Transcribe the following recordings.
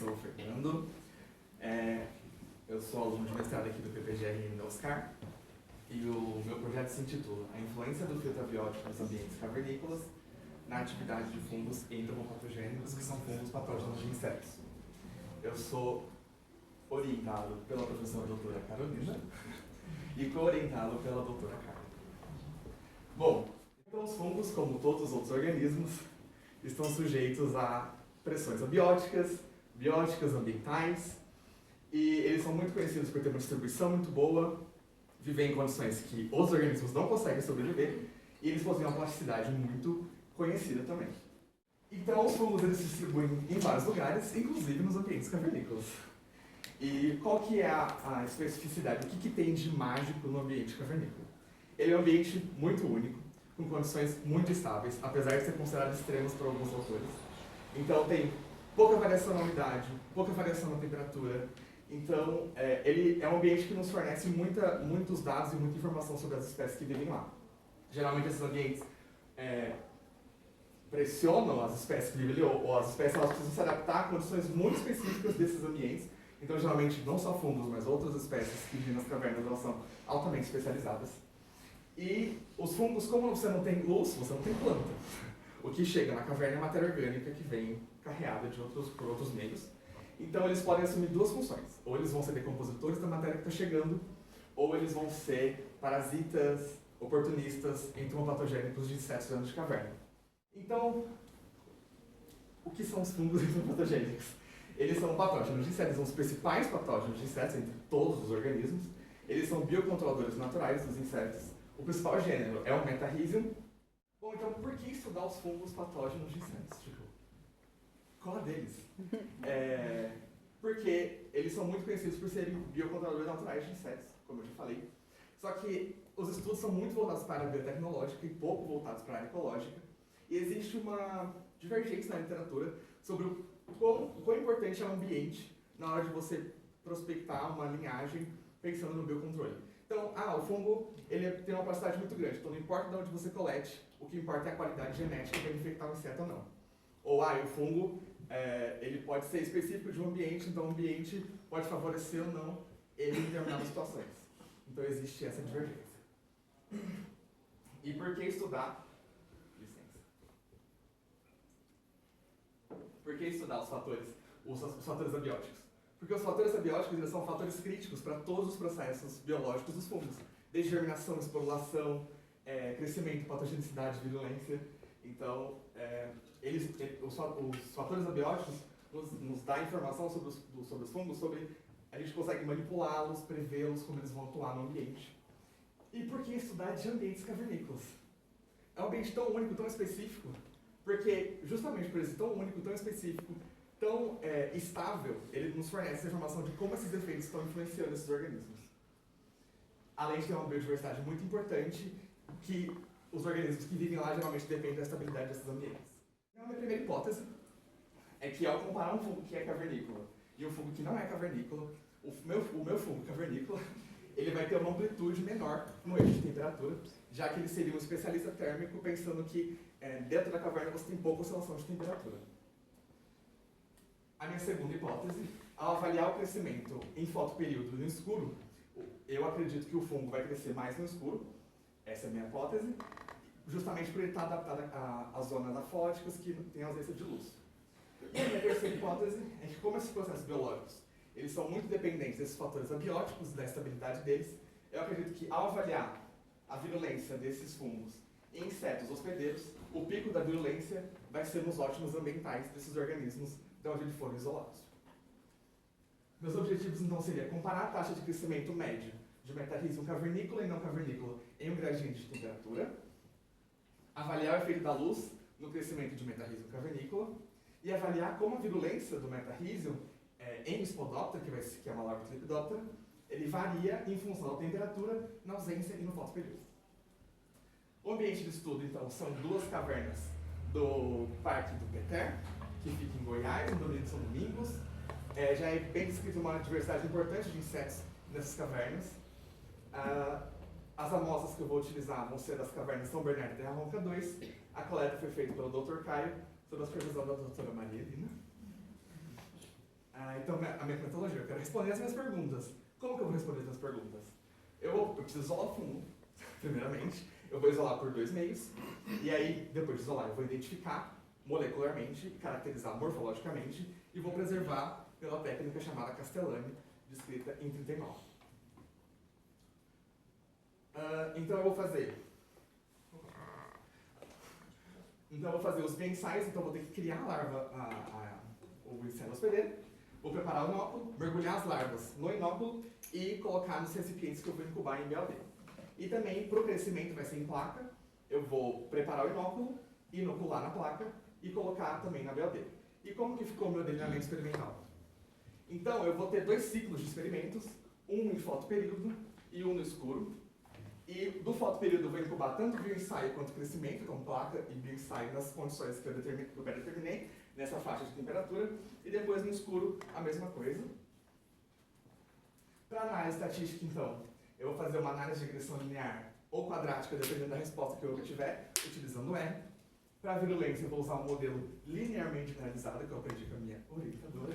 sou o Fernando, eu sou aluno de mestrado aqui do PPGR da UFSCar e o meu projeto se intitula A Influência do Filtro Abiótico nos Ambientes Cavernícolas na Atividade de Fungos Entomopatogênicos, que são fungos patógenos de insetos. Eu sou orientado pela professora doutora Carolina e co-orientado pela doutora Carla. Bom, então os fungos, como todos os outros organismos, estão sujeitos a pressões abióticas, bióticas, ambientais, e eles são muito conhecidos por ter uma distribuição muito boa, viver em condições que outros organismos não conseguem sobreviver, e eles possuem uma plasticidade muito conhecida também. Então os fungos eles se distribuem em vários lugares, inclusive nos ambientes cavernícolas. E qual que é a especificidade? O que tem de mágico no ambiente cavernícola? Ele é um ambiente muito único, com condições muito estáveis, apesar de ser considerado extremos por alguns autores. Então tem pouca variação na umidade, pouca variação na temperatura. Então ele é um ambiente que nos fornece muitos dados e muita informação sobre as espécies que vivem lá. Geralmente esses ambientes pressionam as espécies que vivem ali, ou as espécies elas precisam se adaptar a condições muito específicas desses ambientes. Então geralmente não só fungos, mas outras espécies que vivem nas cavernas elas são altamente especializadas. E os fungos, como você não tem luz, você não tem planta. O que chega na caverna é matéria orgânica que vem carreada por outros meios. Então eles podem assumir duas funções. Ou eles vão ser decompositores da matéria que está chegando, ou eles vão ser parasitas, oportunistas, entomopatogênicos de insetos dentro de caverna. Então, o que são os fungos entomopatogênicos? Eles são patógenos de insetos, são os principais patógenos de insetos entre todos os organismos. Eles são biocontroladores naturais dos insetos. O principal gênero é o Metarrhizium. Bom, então por que estudar os fungos patógenos de insetos? Tipo, qual a deles? Porque eles são muito conhecidos por serem biocontroladores naturais de insetos, como eu já falei. Só que os estudos são muito voltados para a área biotecnológica e pouco voltados para a área ecológica. E existe uma divergência na literatura sobre o quão importante é o ambiente na hora de você prospectar uma linhagem pensando no biocontrole. Então, o fungo ele tem uma capacidade muito grande, então não importa de onde você colete, o que importa é a qualidade genética para infectar o inseto ou não. Ou, o fungo ele pode ser específico de um ambiente, então o ambiente pode favorecer ou não ele em determinadas situações. Então existe essa divergência. E por que estudar? Licença. Por que estudar os fatores abióticos? Porque os fatores abióticos eles são fatores críticos para todos os processos biológicos dos fungos, desde germinação, esporulação, crescimento, patogenicidade, virulência. Então, os fatores abióticos nos dão informação sobre os fungos, a gente consegue manipulá-los, prevê-los, como eles vão atuar no ambiente. E por que estudar de ambientes cavernícolas? É um ambiente tão único, tão específico, porque justamente por ele ser tão único, tão específico, tão estável, ele nos fornece a informação de como esses efeitos estão influenciando esses organismos. Além de ter uma biodiversidade muito importante, que os organismos que vivem lá geralmente dependem da estabilidade desses ambientes. Então, a minha primeira hipótese é que ao comparar um fungo que é cavernícola e um fungo que não é cavernícola, o meu fungo cavernícola ele vai ter uma amplitude menor no eixo de temperatura, já que ele seria um especialista térmico, pensando que dentro da caverna você tem pouca oscilação de temperatura. A minha segunda hipótese, ao avaliar o crescimento em fotoperíodo no escuro, eu acredito que o fungo vai crescer mais no escuro, essa é a minha hipótese, justamente por ele estar adaptado às zonas afóticas que têm ausência de luz. E a minha terceira hipótese é que como esses processos biológicos eles são muito dependentes desses fatores abióticos, da estabilidade deles, eu acredito que ao avaliar a virulência desses fungos em insetos hospedeiros, o pico da virulência vai ser nos ótimos ambientais desses organismos de onde eles foram isolados. Meus objetivos então seria comparar a taxa de crescimento médio de Metarrhizium cavernícola e não cavernícola em um gradiente de temperatura, avaliar o efeito da luz no crescimento de Metarrhizium cavernícola e avaliar como a virulência do Metarrhizium em Spodoptera, que é uma larva de Lepidoptera, ele varia em função da temperatura, na ausência e no fotoperíodo. O ambiente de estudo, então, são duas cavernas do Parque do Peter, que fica em Goiás, no Domínio de São Domingos. Já é bem descrita uma diversidade importante de insetos nessas cavernas. As amostras que eu vou utilizar vão ser das cavernas São Bernardo e Terra Ronca 2. A coleta foi feita pelo Dr. Caio, sob a supervisão da doutora Maria Elina. Então, a minha metodologia, eu quero responder as minhas perguntas. Como que eu vou responder as minhas perguntas? Eu preciso isolar o fungo, primeiramente. Eu vou isolar por 2 meios. E aí, depois de isolar, eu vou identificar molecularmente, caracterizar morfologicamente e vou preservar pela técnica chamada Castellani, descrita em 39. Então eu vou fazer os bensais, então eu vou ter que criar a larva, o inseto hospedeiro, vou preparar o inóculo, mergulhar as larvas no inóculo e colocar nos recipientes que eu vou incubar em BLD. E também, para o crescimento, vai ser em placa, eu vou preparar o inóculo, inocular na placa e colocar também na BLD. E como que ficou o meu delineamento experimental? Então, eu vou ter 2 ciclos de experimentos, um em fotoperíodo e um no escuro. E do fotoperíodo eu vou incubar tanto bioensaio quanto crescimento, então placa e bioensaio nas condições que eu determinei, nessa faixa de temperatura. E depois no escuro, a mesma coisa. Para análise estatística, então, eu vou fazer uma análise de regressão linear ou quadrática, dependendo da resposta que eu obtiver, utilizando R. Para virulência, eu vou usar um modelo linearmente generalizado, que eu aprendi com a minha orientadora,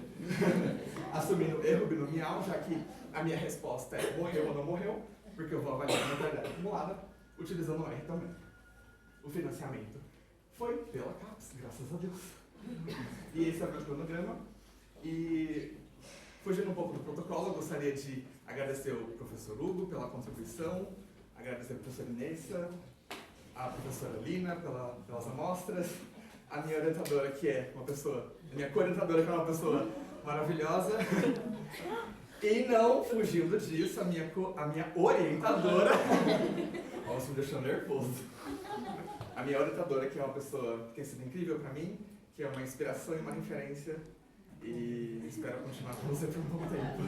assumindo erro binomial, já que a minha resposta é morreu ou não morreu, porque eu vou avaliar a mortalidade acumulada, utilizando o R também. O financiamento foi pela CAPES, graças a Deus. E esse é o meu cronograma. E, fugindo um pouco do protocolo, eu gostaria de agradecer o professor Hugo pela contribuição, agradecer a professora Inência, a professora Lina pelas amostras, a minha orientadora, que é uma pessoa, a minha co-orientadora, que é uma pessoa maravilhosa, e não fugindo disso, a minha orientadora, nossa, me deixou nervoso, a minha orientadora, que é uma pessoa que tem sido incrível para mim, que é uma inspiração e uma referência, e espero continuar com você por um bom tempo.